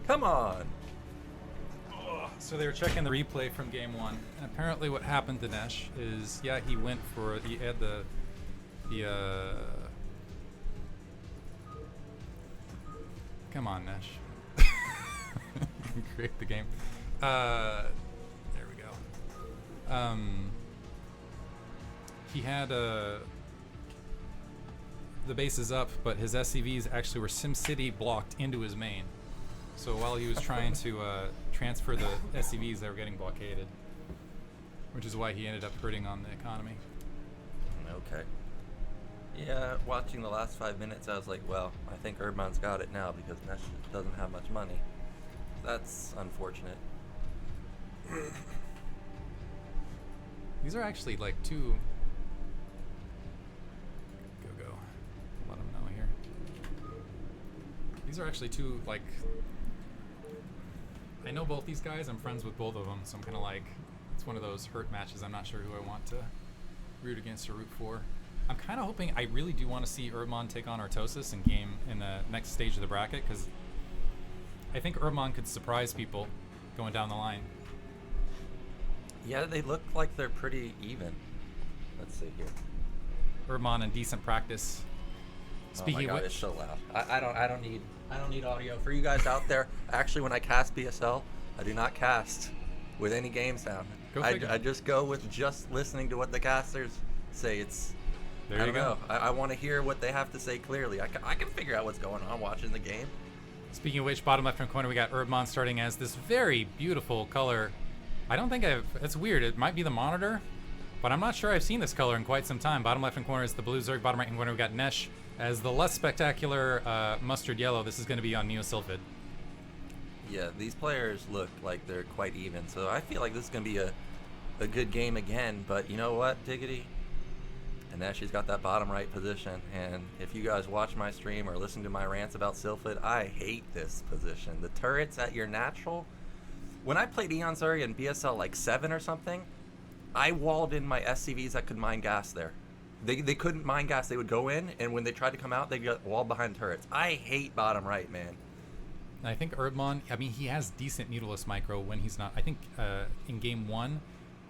Come on. So they were checking the replay from game one, and apparently what happened to Nesh is, yeah, he went for he had the come on, Nesh. Create the game. There we go. He had the bases up, but his SCVs actually were SimCity blocked into his main. So while he was trying to transfer the SCVs, they were getting blockaded, which is why he ended up hurting on the economy. Okay. Yeah, watching the last 5 minutes, I was like, well, I think Herbmon's got it now because Nesh doesn't have much money. That's unfortunate. These are actually like two... Go. Let him know here. These are actually two, like... I know both these guys. I'm friends with both of them, so I'm kind of like... It's one of those hurt matches. I'm not sure who I want to root against or root for. I'm kind of hoping... I really do want to see Herbmon take on Artosis in the next stage of the bracket, because I think Herbmon could surprise people going down the line. Yeah, they look like they're pretty even. Let's see here. Herbmon in decent practice. Speaking oh my God, of which, it's so loud. I don't need audio for you guys out there. Actually, when I cast BSL, I do not cast with any game sound. I just go with just listening to what the casters say. It's there you go. I want to hear what they have to say clearly. I can figure out what's going on watching the game. Speaking of which, bottom left-hand corner, we got Herbmon starting as this very beautiful color. I don't think it's weird. It might be the monitor, but I'm not sure I've seen this color in quite some time. Bottom left-hand corner is the blue Zerg. Bottom right-hand corner, we got Nesh as the less spectacular mustard yellow. This is going to be on Neo Sylphid. Yeah, these players look like they're quite even, so I feel like this is going to be a good game again. But you know what, Diggity? And now she's got that bottom right position, and if you guys watch my stream or listen to my rants about Sylphid, I hate this position. The turrets at your natural. When I played Eon Zerg in BSL like 7 or something, I walled in my SCVs that could mine gas there. They couldn't mine gas. They would go in, and when they tried to come out, they got walled behind turrets. I hate bottom right, man. I think Herbmon, I mean, he has decent Mutalisk micro when he's not. I think in game one,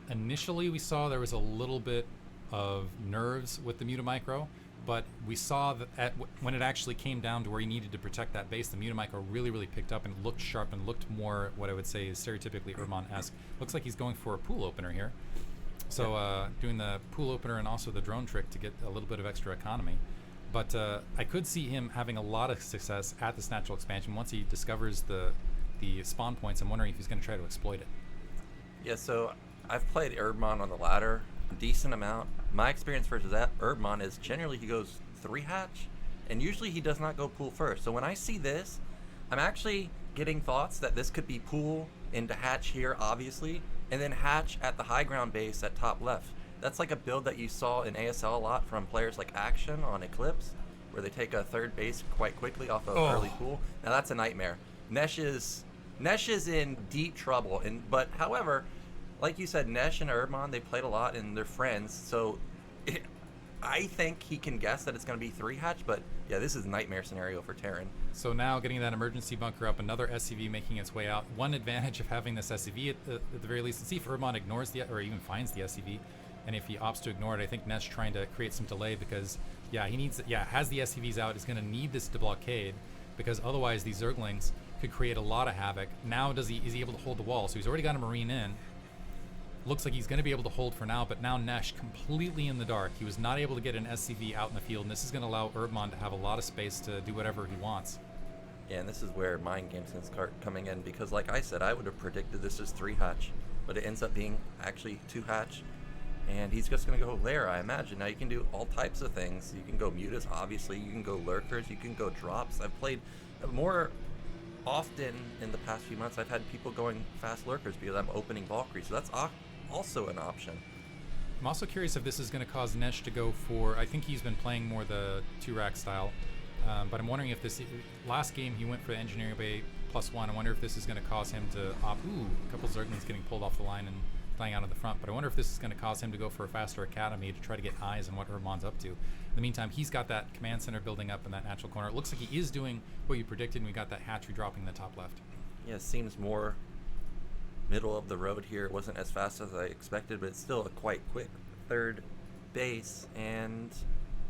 initially we saw there was a little bit of nerves with the Mutamicro, but we saw that when it actually came down to where he needed to protect that base, the Mutamicro really, really picked up and looked sharp and looked more what I would say is stereotypically Herbmon-esque. Looks like he's going for a pool opener here. So doing the pool opener and also the drone trick to get a little bit of extra economy. But I could see him having a lot of success at this natural expansion once he discovers the spawn points. I'm wondering if he's going to try to exploit it. Yeah, so I've played Herbmon on the ladder a decent amount. My experience versus that Herbmon is generally he goes 3 hatch, and usually he does not go pool first. So when I see this, I'm actually getting thoughts that this could be pool into hatch here, obviously, and then hatch at the high ground base at top left. That's like a build that you saw in ASL a lot from players like Action on Eclipse, where they take a third base quite quickly off of early pool. Now that's a nightmare. Nesh is in deep trouble, but however, like you said, Nesh and Herbmon, they played a lot and they're friends, so I think he can guess that it's going to be 3 hatch, but yeah, this is a nightmare scenario for Taryn. So now getting that emergency bunker up, another SCV making its way out. One advantage of having this SCV at the very least, let's see if Herbmon ignores or even finds the SCV, and if he opts to ignore it, I think Nesh trying to create some delay because, yeah, has the SCVs out, is going to need this to blockade, because otherwise these Zerglings could create a lot of havoc. Now is he able to hold the wall? So he's already got a Marine in. Looks like he's going to be able to hold for now, but now Nesh completely in the dark. He was not able to get an SCV out in the field, and this is going to allow Herbmon to have a lot of space to do whatever he wants. Yeah, and this is where mind games can start coming in, because like I said, I would have predicted this as 3 hatch, but it ends up being actually 2 hatch, and he's just going to go lair, I imagine. Now you can do all types of things. You can go mutas, obviously. You can go lurkers. You can go drops. I've played more often in the past few months. I've had people going fast lurkers because I'm opening Valkyrie, so that's also an option. I'm also curious if this is going to cause Nesh to go for, I think he's been playing more the 2-rack style, but I'm wondering if this, last game he went for the Engineering Bay +1, I wonder if this is going to cause him to opt, a couple Zerglings getting pulled off the line and flying out of the front, but I wonder if this is going to cause him to go for a faster academy to try to get eyes on what Herbmon's up to. In the meantime, he's got that command center building up in that natural corner. It looks like he is doing what you predicted, and we got that hatchery dropping in the top left. Yeah, it seems more middle of the road here. It wasn't as fast as I expected, but it's still a quite quick third base, and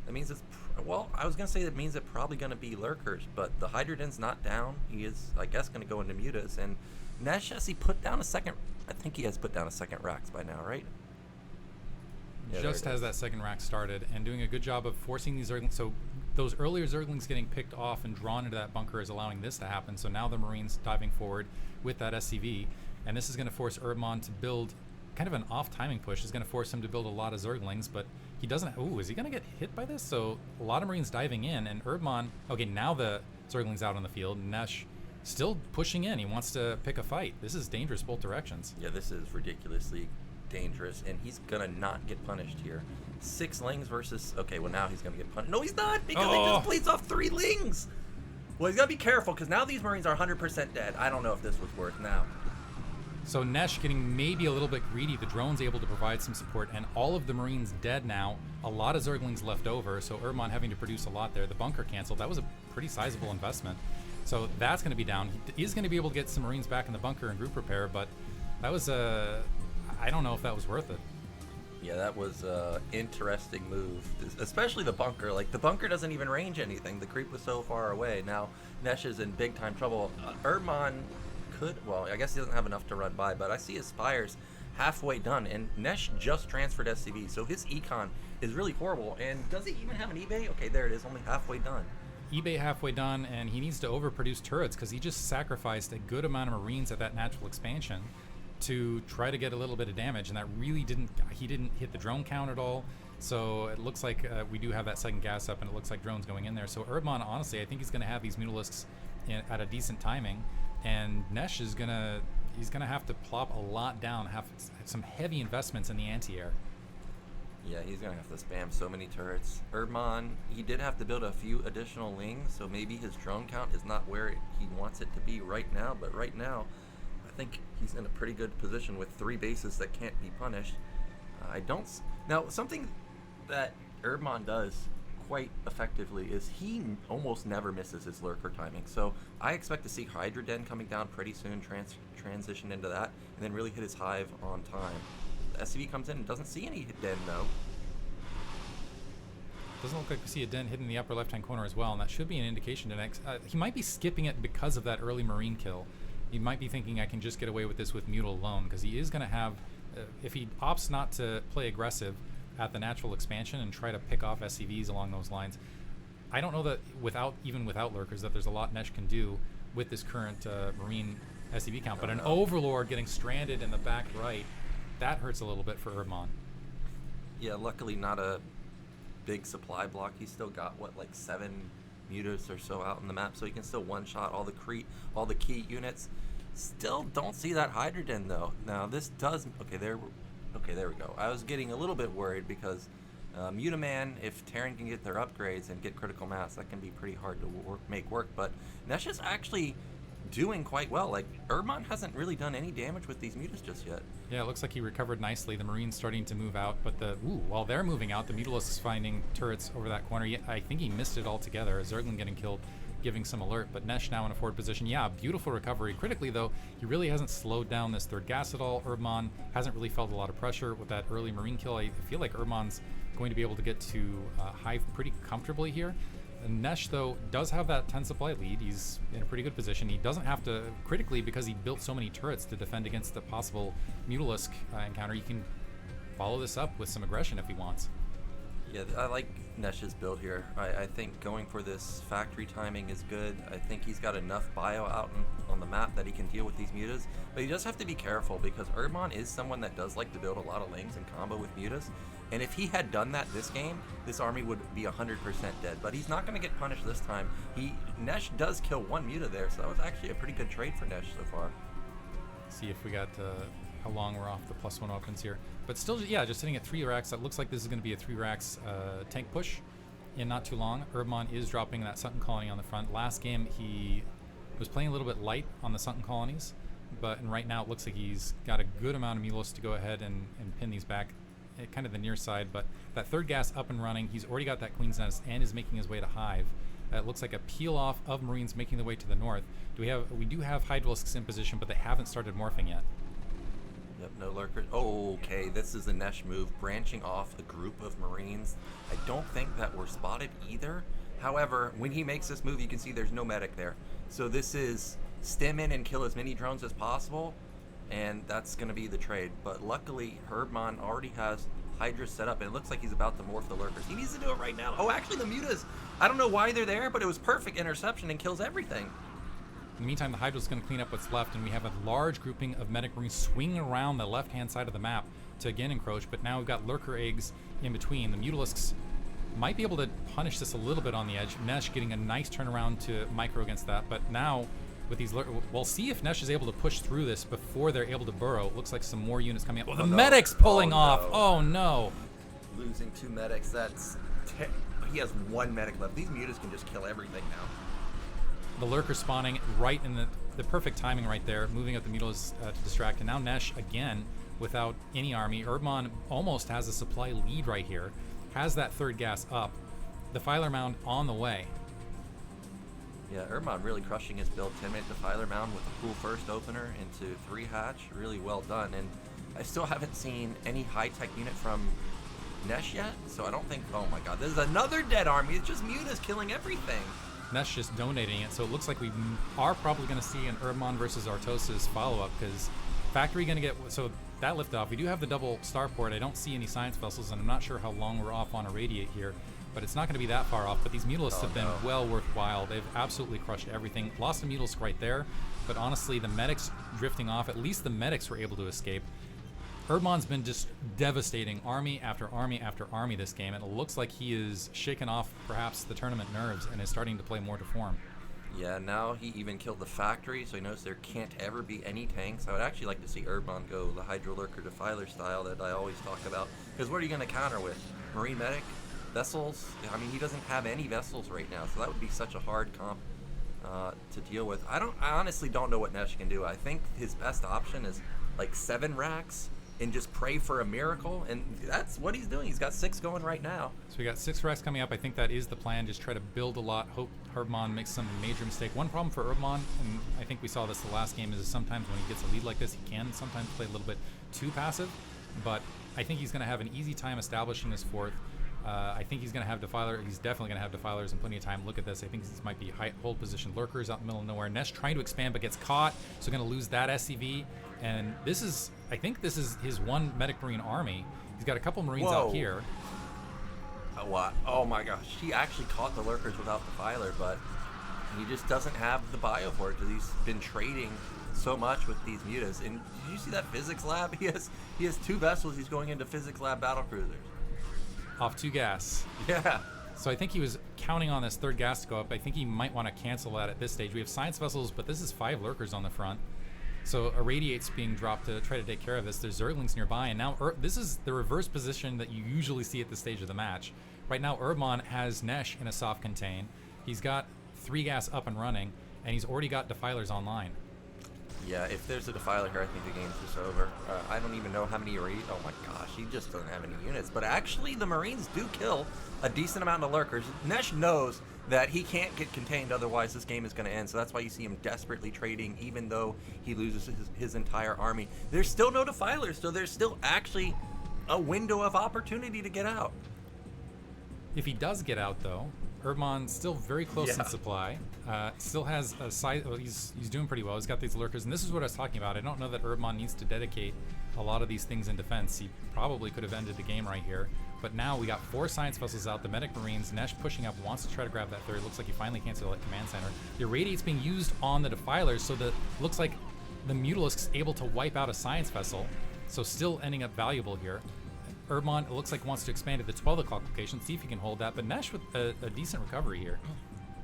that means it's well, I was gonna say that means it's probably gonna be lurkers, but the Hydroden's not down. He is, I guess, gonna go into mutas, and Nesh, has he put down a second? I think he has put down a second Rax by now, right? Yeah, Just has that second rack started and doing a good job of forcing these Zerglings. So those earlier Zerglings getting picked off and drawn into that bunker is allowing this to happen. So now the Marines diving forward with that SCV, and this is going to force Herbmon to build kind of an off timing push. Is going to force him to build a lot of Zerglings, but he doesn't. Ooh, is he going to get hit by this? So a lot of Marines diving in, and Herbmon. Okay, now the Zerglings out on the field. Nesh still pushing in. He wants to pick a fight. This is dangerous both directions. Yeah, this is ridiculously dangerous, and he's gonna not get punished here. 6 lings versus, okay, well now he's gonna get punished. No, he's not, because he just bleeds off 3 lings. Well, he's gotta be careful, because now these Marines are 100% dead. I don't know if this was worth now. So Nesh getting maybe a little bit greedy. The drone's able to provide some support, and all of the Marines dead now. A lot of Zerglings left over, so Herbmon having to produce a lot there. The bunker canceled. That was a pretty sizable investment. So that's going to be down. He is going to be able to get some Marines back in the bunker and group repair, but that was I don't know if that was worth it. Yeah, that was an interesting move, especially the bunker. Like, the bunker doesn't even range anything. The creep was so far away. Now, Nesh is in big time trouble. Herbmon could, well, I guess he doesn't have enough to run by, but I see his spires halfway done, and Nesh just transferred SCV, so his econ is really horrible. And does he even have an eBay? Okay, there it is, only halfway done. eBay halfway done, and he needs to overproduce turrets because he just sacrificed a good amount of Marines at that natural expansion to try to get a little bit of damage, and that really he didn't hit the drone count at all. So it looks like we do have that second gas up, and it looks like drones going in there. So Herbmon, honestly, I think he's going to have these Mutalisks at a decent timing, and Nesh is he's gonna have to plop a lot down, have some heavy investments in the anti-air. Yeah, he's gonna have to spam so many turrets. Herbmon, he did have to build a few additional lings, so maybe his drone count is not where he wants it to be right now, but right now I think he's in a pretty good position with 3 bases that can't be punished. Now, something that Herbmon does quite effectively is he almost never misses his lurker timing. So I expect to see Hydra Den coming down pretty soon, transition into that, and then really hit his hive on time. The SCV comes in and doesn't see any Den though. Doesn't look like we see a Den hidden in the upper left-hand corner as well, and that should be an indication to next. He might be skipping it because of that early Marine kill. He might be thinking, I can just get away with this with Mutal alone, because he is going to have, if he opts not to play aggressive at the natural expansion and try to pick off SCVs along those lines, I don't know that even without lurkers that there's a lot Nesh can do with this current Marine SCV count. But an Overlord getting stranded in the back right, that hurts a little bit for Herbmon. Yeah, luckily not a big supply block. He's still got, what, like 7 mutas or so out on the map, so he can still one-shot all the key units. Still don't see that Hydra Den though. Now this does, okay, there we go. I was getting a little bit worried because Mutaman, if Taryn can get their upgrades and get critical mass, that can be pretty hard to make work, but Nesh is actually doing quite well. Like, Herbmon hasn't really done any damage with these mutas just yet. Yeah, it looks like he recovered nicely. The Marines starting to move out, but while they're moving out, the Mutalisk is finding turrets over that corner. I think he missed it altogether. Zerglin getting killed, giving some alert, but Nesh now in a forward position. Yeah, beautiful recovery. Critically, though, he really hasn't slowed down this third gas at all. Herbmon hasn't really felt a lot of pressure with that early Marine kill. I feel like Herbmon's going to be able to get to hive pretty comfortably here. And Nesh, though, does have that 10 supply lead. He's in a pretty good position. He doesn't have to, critically, because he built so many turrets to defend against the possible Mutalisk encounter, he can follow this up with some aggression if he wants. Yeah, I like Nesh's build here. I think going for this factory timing is good. I think he's got enough bio out on the map that he can deal with these mutas, but he does have to be careful because Herbmon is someone that does like to build a lot of lings in combo with mutas, and if he had done that this game, this army would be 100% dead, but he's not going to get punished this time. Nesh does kill 1 muta there, so that was actually a pretty good trade for Nesh so far. See if we got how long we're off the +1 opens here. But still, yeah, just sitting at 3 racks. That looks like this is going to be a 3 racks tank push in not too long. Herbmon is dropping that Sunken Colony on the front. Last game, he was playing a little bit light on the Sunken Colonies, and right now it looks like he's got a good amount of Mulos to go ahead and pin these back at kind of the near side. But that third gas up and running, he's already got that Queen's Nest and is making his way to Hive. It looks like a peel off of Marines making their way to the north. We do have Hydralisks in position, but they haven't started morphing yet. Yep, no lurkers. Oh, okay, this is a Nesh move, branching off a group of Marines. I don't think that we're spotted either. However, when he makes this move, you can see there's no medic there. So this is stem in and kill as many drones as possible, and that's going to be the trade. But luckily, Herbmon already has Hydra set up, and it looks like he's about to morph the lurkers. He needs to do it right now. Oh, actually, the mutas, I don't know why they're there, but it was perfect interception and kills everything. In the meantime, the Hydra's going to clean up what's left, and we have a large grouping of medic Marines swinging around the left-hand side of the map to again encroach, but now we've got lurker eggs in between. The Mutalisks might be able to punish this a little bit on the edge. Nesh getting a nice turnaround to micro against that, but now with these we'll see if Nesh is able to push through this before they're able to burrow. It looks like some more units coming up. Oh, the medic's pulling off. Oh, no. Losing 2 medics, he has 1 medic left. These mutas can just kill everything now. The lurker spawning right in the perfect timing right there, moving up the Mutalisks to distract. And now Nesh, again, without any army. Herbmon almost has a supply lead right here. Has that 3rd gas up. Defiler mound on the way. Yeah, Herbmon really crushing his build. 10-minute Defiler mound with a cool first opener into 3 hatch. Really well done. And I still haven't seen any high-tech unit from Nesh yet, so I don't think... Oh my god, this is another dead army. It's just mutas killing everything. Nesh just donating it, so it looks like we are probably going to see an Herbmon versus Artosis follow-up, because Factory going to get... So that liftoff. We do have the double starport. I don't see any science vessels, and I'm not sure how long we're off on Irradiate here, but it's not going to be that far off. But these Mutalisks have been well worthwhile. They've absolutely crushed everything. Lost a Mutalisk right there, but honestly, the medics drifting off, at least the medics were able to escape. Herbmon's been just devastating army after army after army this game, and it looks like he is shaken off perhaps the tournament nerves and is starting to play more to form. Yeah, now he even killed the factory, so he knows there can't ever be any tanks. I would actually like to see Herbmon go the Hydro Lurker Defiler style that I always talk about. Because what are you going to counter with? Marine Medic? Vessels? I mean, he doesn't have any vessels right now, so that would be such a hard comp to deal with. I honestly don't know what Nesh can do. I think his best option is like 7 racks and just pray for a miracle, and that's what he's doing. He's got 6 going right now. So we got 6 racks coming up. I think that is the plan. Just try to build a lot. Hope Herbmon makes some major mistake. One problem for Herbmon, and I think we saw this the last game, is sometimes when he gets a lead like this, he can sometimes play a little bit too passive. But I think he's going to have an easy time establishing his 4th. I think he's going to have Defiler. He's definitely going to have Defilers and plenty of time. Look at this. I think this might be hold position lurkers out in the middle of nowhere. Nesh trying to expand but gets caught, so going to lose that SCV. And this is, I think this is his 1 medic marine army. He's got a couple marines out here. What? Oh my gosh, he actually caught the lurkers without Defiler, but he just doesn't have the bio for it because he's been trading so much with these mutas. And did you see that physics lab? He has 2 vessels. He's going into physics lab battle cruisers. Off 2 gas. Yeah. So I think he was counting on this 3rd gas to go up. I think he might want to cancel that at this stage. We have science vessels, but this is 5 lurkers on the front. So Irradiate's being dropped to try to take care of this. There's Zerglings nearby, and now this is the reverse position that you usually see at this stage of the match. Right now, Herbmon has Nesh in a soft contain. He's got 3 gas up and running, and he's already got Defilers online. Yeah, if there's a Defiler here, I think the game's just over. I don't even know how many Irradiate... Oh my gosh, he just doesn't have any units. But actually, the Marines do kill a decent amount of lurkers. Nesh knows that he can't get contained, otherwise this game is going to end. So that's why you see him desperately trading, even though he loses his entire army. There's still no Defilers, so there's still actually a window of opportunity to get out. If he does get out, though, Herbmon's still very close in supply. Still has a size. Well, he's doing pretty well. He's got these lurkers, and this is what I was talking about. I don't know that Herbmon needs to dedicate a lot of these things in defense. He probably could have ended the game right here. But now we got 4 science vessels out. The medic marines. Nesh pushing up, wants to try to grab that 3rd. Looks like he finally canceled that command center. The Irradiate's being used on the Defilers, so that looks like the Mutalisk's able to wipe out a science vessel. So still ending up valuable here. Herbmon, it looks like, wants to expand to the 12 o'clock location, see if he can hold that, but Nesh with a decent recovery here.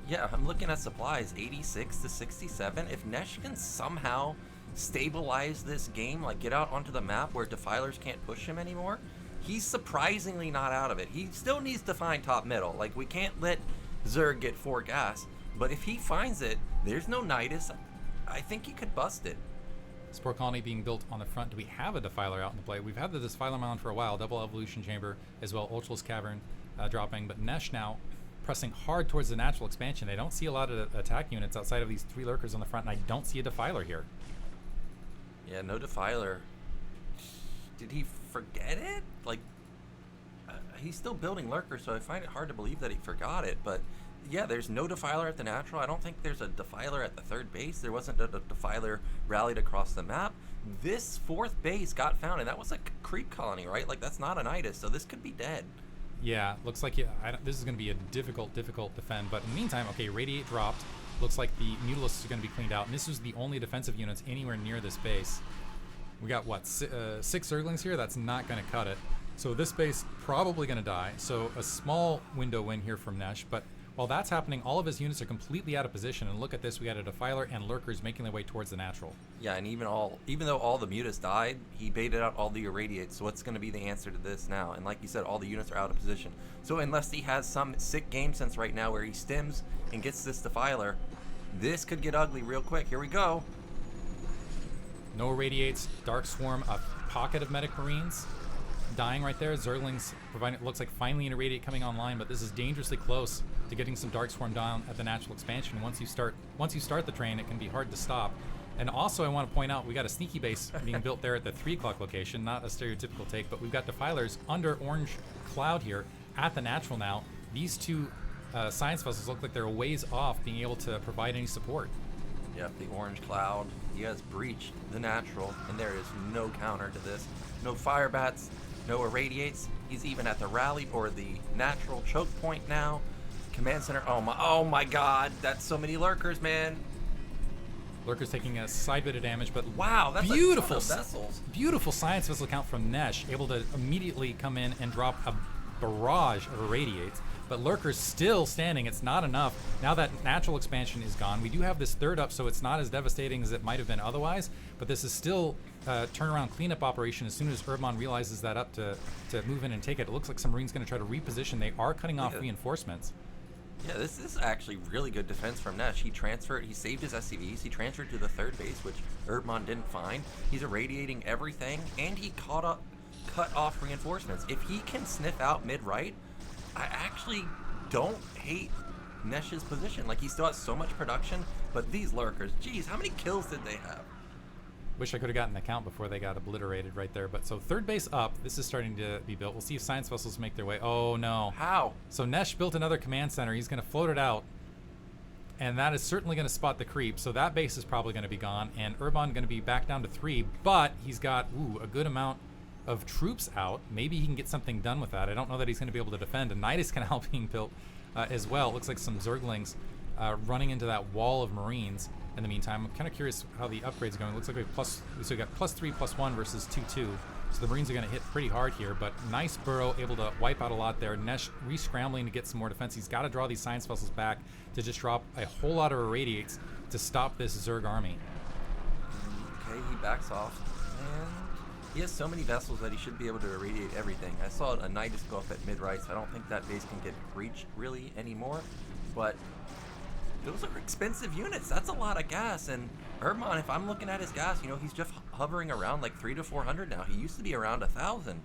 Yeah, I'm looking at supplies, 86 to 67. If Nesh can somehow stabilize this game, like get out onto the map where Defilers can't push him anymore, he's surprisingly not out of it. He still needs to find top middle. Like, we can't let Zerg get 4 gas, but if he finds it, there's no Nidus. I think he could bust it. Spore Colony being built on the front. Do we have a Defiler out in the play? We've had the Defiler mound for a while. Double Evolution Chamber as well. Ultralis Cavern dropping. But Nesh now pressing hard towards the natural expansion. I don't see a lot of attack units outside of these 3 lurkers on the front, and I don't see a Defiler here. Yeah, no Defiler. Did he forget it? Like, he's still building lurkers, so I find it hard to believe that he forgot it. But yeah, there's no Defiler at the natural. I don't think there's a Defiler at the 3rd base. There wasn't a Defiler rallied across the map. This 4th base got found, and that was a creep colony, right? Like, that's not an itis, so this could be dead. Yeah, looks like this is going to be a difficult defend. But in the meantime, okay, Radiate dropped. Looks like the Mutalisk is going to be cleaned out, and this is the only defensive units anywhere near this base. We got, what, 6 Zerglings here? That's not going to cut it. So this base probably going to die. So a small window win here from Nesh, but while that's happening, all of his units are completely out of position. And look at this, we got a Defiler and lurkers making their way towards the natural. Yeah, and even though all the mutas died, he baited out all the irradiates. So what's going to be the answer to this now? And like you said, all the units are out of position. So unless he has some sick game sense right now where he stims and gets this Defiler, this could get ugly real quick. Here we go. No irradiates, Dark Swarm, a pocket of Medic Marines dying right there. Zerglings providing, it looks like finally an irradiate coming online, but this is dangerously close to getting some Dark Swarm down at the natural expansion. Once you start the train, it can be hard to stop. And also I want to point out, we got a sneaky base being built there at the 3 o'clock location, not a stereotypical take, but we've got Defilers under orange cloud here at the natural now. These 2 science vessels look like they're a ways off being able to provide any support. Yep, the orange cloud. He has breached the natural, and there is no counter to this. No fire bats, no irradiates. He's even at the rally or the natural choke point now. Command center. Oh my God! That's so many lurkers, man. Lurkers taking a side bit of damage, but wow, that's beautiful a ton of vessels. Beautiful science vessel count from Nesh, able to immediately come in and drop a barrage of irradiates. But lurkers still standing. It's not enough. Now that natural expansion is gone, we do have this 3rd up, so it's not as devastating as it might have been otherwise. But this is still a turnaround cleanup operation. As soon as Herbmon realizes that up to move in and take it, it looks like some Marines going to try to reposition. They are cutting off reinforcements. Yeah, this is actually really good defense from Nesh. He saved his SCVs, he transferred to the 3rd base, which Herbmon didn't find. He's irradiating everything, and he cut off reinforcements. If he can sniff out mid-right, I actually don't hate Nesh's position. Like, he still has so much production, but these lurkers, geez, how many kills did they have? Wish I could have gotten the count before they got obliterated right there. But so 3rd base up, this is starting to be built. We'll see if science vessels make their way. Oh no. How? So Nesh built another command center. He's going to float it out, and that is certainly going to spot the creep. So that base is probably going to be gone, and Herbmon going to be back down to 3, but he's got a good amount of troops out. Maybe he can get something done with that. I don't know that he's going to be able to defend. A Nidus Canal being built as well. Looks like some Zerglings running into that wall of Marines. In the meantime, I'm kind of curious how the upgrade's going. Looks like we got +3, +1 versus 2/2. So the Marines are going to hit pretty hard here, but nice burrow, able to wipe out a lot there. Nesh re-scrambling to get some more defense. He's got to draw these science vessels back to just drop a whole lot of irradiates to stop this Zerg army. Okay, he backs off. And he has so many vessels that he should be able to irradiate everything. I saw a Nidus go up at mid-right, so I don't think that base can get breached really anymore. But those are expensive units. That's a lot of gas. And Herbmon, if I'm looking at his gas, he's just hovering around like 300 to 400 now. He used to be around 1,000. In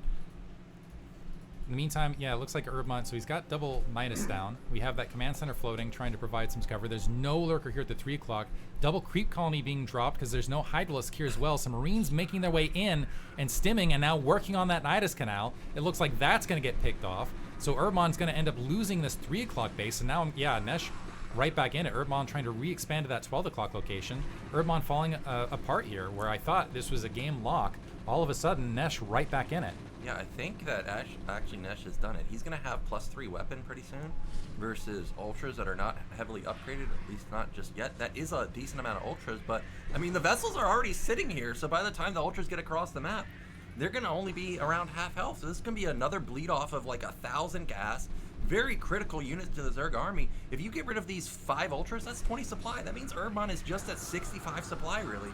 the meantime, yeah, it looks like Herbmon, so he's got double Nidus down. We have that command center floating, trying to provide some cover. There's no lurker here at the 3 o'clock. Double creep colony being dropped because there's no Hydralisk here as well. Some Marines making their way in and stimming and now working on that Nidus Canal. It looks like that's going to get picked off. So Herbmon's going to end up losing this 3 o'clock base. And now, Nesh right back in it. Herbmon trying to re-expand to that 12 o'clock location. Herbmon falling apart here, where I thought this was a game lock. All of a sudden, Nesh right back in it. Yeah, I think that actually Nesh has done it. He's going to have +3 weapon pretty soon versus ultras that are not heavily upgraded, at least not just yet. That is a decent amount of ultras, but I mean, the vessels are already sitting here, so by the time the ultras get across the map, they're going to only be around half health. So this is going to be another bleed off of like 1,000 gas. Very critical units to the Zerg army. If you get rid of these 5 ultras, that's 20 supply. That means Herbmon is just at 65 supply, really.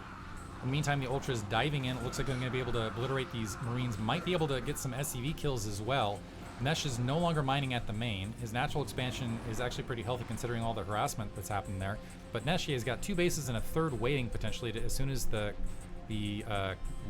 In the meantime, the ultras diving in. It looks like they're going to be able to obliterate these Marines. Might be able to get some SCV kills as well. Nesh is no longer mining at the main. His natural expansion is actually pretty healthy considering all the harassment that's happened there. But Nesh has got 2 bases and a 3rd waiting potentially as soon as the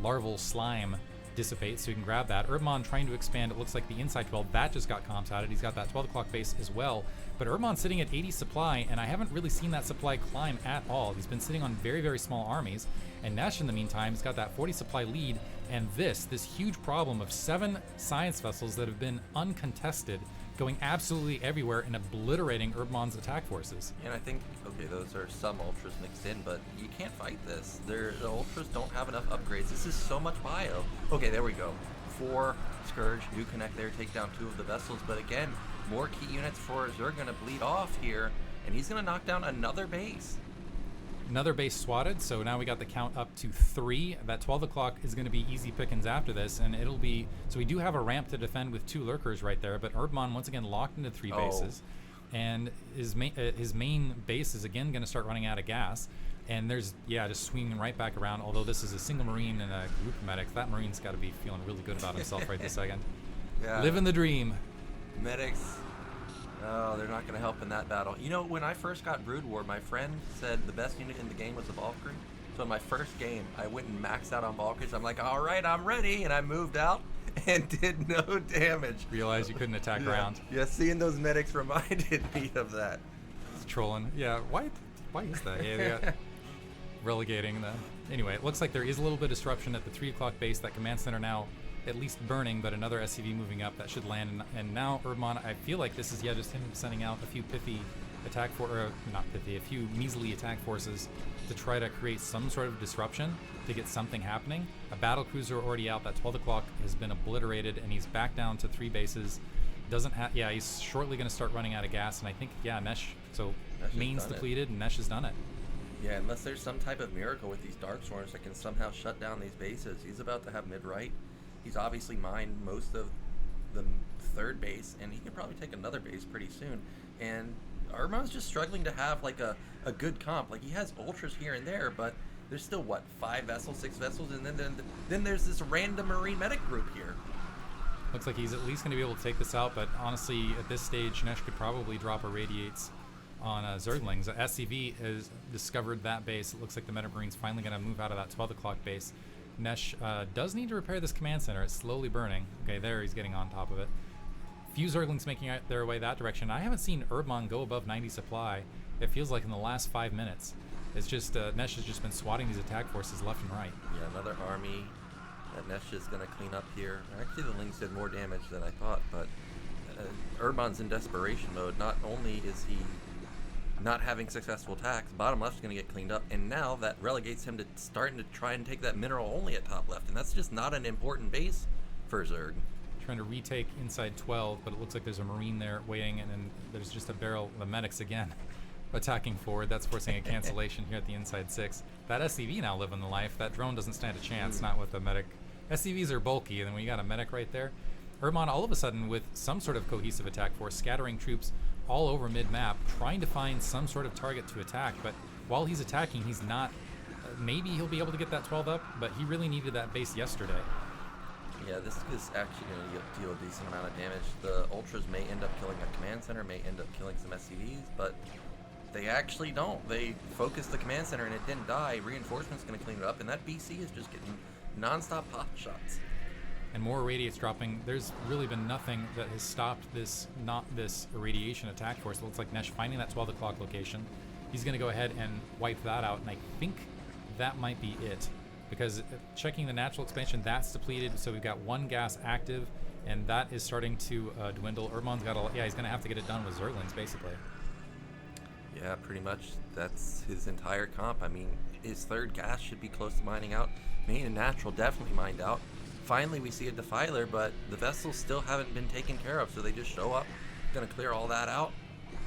larval slime dissipate, so you can grab that. Herbmon trying to expand, it looks like the inside 12, that just got comp-touted. He's got that 12 o'clock base as well. But Herbmon sitting at 80 supply, and I haven't really seen that supply climb at all. He's been sitting on very, very small armies. And Nesh, in the meantime, has got that 40 supply lead, and this huge problem of 7 science vessels that have been uncontested, going absolutely everywhere and obliterating Herbmon's attack forces. And I think, okay, those are some ultras mixed in, but you can't fight this. The ultras don't have enough upgrades. This is so much bio. Okay, there we go. 4 Scourge do connect there, take down 2 of the vessels, but again, more key units for Zerg gonna bleed off here, and he's gonna knock down another base. Another base swatted, so now we got the count up to 3. That 12 o'clock is going to be easy pickings after this, and it'll be... So we do have a ramp to defend with 2 lurkers right there, but Herbmon once again locked into 3 bases. And his main base is again going to start running out of gas. And there's, just swinging right back around, although this is a single Marine and a group of medics. That Marine's got to be feeling really good about himself right this second. Yeah. Living the dream. Medics... Oh, they're not going to help in that battle. You know, when I first got Brood War, my friend said the best unit in the game was the Valkyrie. So in my first game, I went and maxed out on Valkyries. I'm like, all right, I'm ready. And I moved out and did no damage. Realized you couldn't attack around. Yeah, seeing those medics reminded me of that. It's trolling. Yeah, why is that? Yeah, they got relegating them. Anyway, it looks like there is a little bit of disruption at the 3 o'clock base. That command center now at least burning, but another SCV moving up that should land. And now Herbmon, I feel like this is just him sending out a few pithy attack a few measly attack forces to try to create some sort of disruption to get something happening. A battle cruiser already out. That 12 o'clock has been obliterated, and he's back down to 3 bases. Doesn't have. Yeah, he's shortly going to start running out of gas, and I think Nesh. So main's depleted, and Nesh has done it. Yeah, unless there's some type of miracle with these Dark Swarms that can somehow shut down these bases. He's about to have mid-right. He's obviously mined most of the 3rd base, and he can probably take another base pretty soon. And Herbmon's just struggling to have like a good comp. Like, he has ultras here and there, but there's still, 5 vessels, 6 vessels, and then there's this random Marine medic group here. Looks like he's at least going to be able to take this out, but honestly, at this stage, Nesh could probably drop a Radiates on Zerglings. SCV has discovered that base. It looks like the Meta Marine's finally going to move out of that 12 o'clock base. Nesh does need to repair this command center. It's slowly burning. Okay, there he's getting on top of it. Few Zerglings making their way that direction. I haven't seen Herbmon go above 90 supply. It feels like in the last 5 minutes. It's just Nesh has just been swatting these attack forces left and right. Yeah, another army that Nesh is going to clean up here. Actually, the Lings did more damage than I thought, but Herbmon's in desperation mode. Not only is he not having successful attacks, bottom left's going to get cleaned up, and now that relegates him to starting to try and take that mineral only at top left, and that's just not an important base for Zerg. Trying to retake inside 12, but it looks like there's a Marine there waiting, and then there's just a barrel. The medics again attacking forward. That's forcing a cancellation here at the inside 6. That SCV now living the life. That drone doesn't stand a chance, not with the medic. SCVs are bulky, and then when you got a medic right there, Herbmon all of a sudden with some sort of cohesive attack force, scattering troops all over mid-map, trying to find some sort of target to attack, but while he's attacking, he's not... maybe he'll be able to get that 12 up, but he really needed that base yesterday. Yeah, this is actually going to deal a decent amount of damage. The Ultras may end up killing a command center, may end up killing some SCVs, but they actually don't. They focused the command center and it didn't die. Reinforcement's going to clean it up, and that BC is just getting non-stop pop shots. And more irradiates dropping. There's really been nothing that has stopped this irradiation attack force. It looks like Nesh finding that 12 o'clock location. He's going to go ahead and wipe that out, and I think that might be it. Because checking the natural expansion, that's depleted, so we've got 1 gas active, and that is starting to dwindle. Herbmon's got he's going to have to get it done with Zerglings, basically. Yeah, pretty much. That's his entire comp. I mean, his 3rd gas should be close to mining out. Main and natural definitely mined out. Finally, we see a Defiler, but the vessels still haven't been taken care of, so they just show up, gonna clear all that out.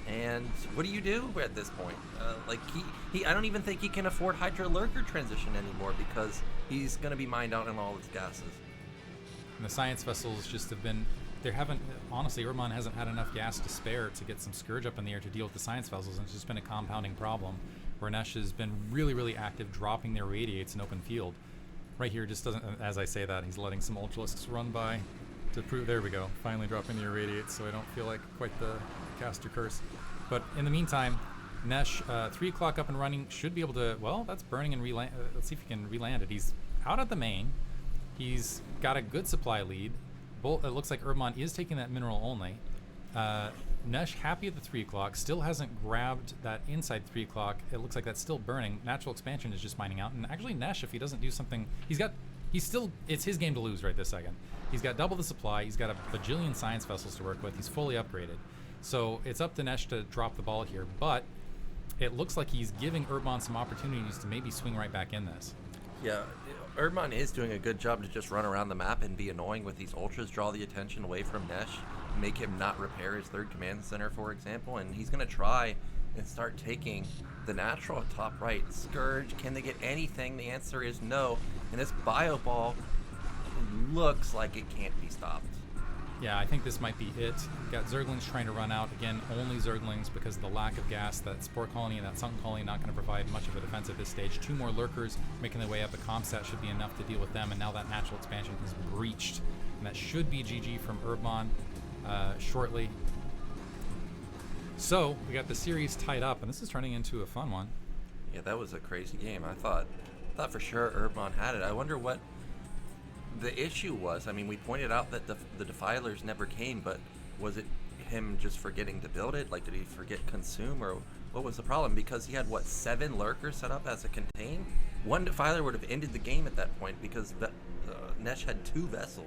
And what do you do at this point? I don't even think he can afford Hydra Lurker transition anymore because he's gonna be mined out in all its gases. And the science vessels just have been, honestly, Herbmon hasn't had enough gas to spare to get some Scourge up in the air to deal with the science vessels, and it's just been a compounding problem where Nesh has been really, really active dropping their radiates in open field. Right here just doesn't, as I say that, he's letting some Ultralisks run by to prove, there we go, finally dropping the irradiates so I don't feel like quite the caster curse. But in the meantime, Nesh, 3 o'clock up and running, should be able to, well, that's burning and reland. Let's see if he can reland it. He's out at the main. He's got a good supply lead. It looks like Herbmon is taking that mineral only. Nesh happy at the 3 o'clock, still hasn't grabbed that inside 3 o'clock. It looks like that's still burning. Natural expansion is just mining out. And actually Nesh, if he doesn't do something, it's his game to lose right this second. He's got double the supply. He's got a bajillion science vessels to work with. He's fully upgraded. So it's up to Nesh to drop the ball here. But it looks like he's giving Herbmon some opportunities to maybe swing right back in this. Yeah, Herbmon is doing a good job to just run around the map and be annoying with these ultras, draw the attention away from Nesh, make him not repair his third command center, for example, and he's going to try and start taking the natural at top right. Scourge, can they get anything? The answer is no, and this bio ball looks like it can't be stopped. Yeah, I think this might be it. Got Zerglings trying to run out. Again, only Zerglings because of the lack of gas. That Spore Colony and that Sunken Colony not going to provide much of a defense at this stage. 2 more Lurkers making their way up. A Comsat should be enough to deal with them, and now that natural expansion is breached. And that should be GG from Herbmon shortly. So, we got the series tied up, and this is turning into a fun one. Yeah, that was a crazy game. I thought for sure Herbmon had it. I wonder what the issue was. I mean, we pointed out that the Defilers never came, but was it him just forgetting to build it? Like, did he forget consume, or what was the problem? Because he had, 7 Lurkers set up as a contain? 1 Defiler would have ended the game at that point because Nesh had 2 vessels.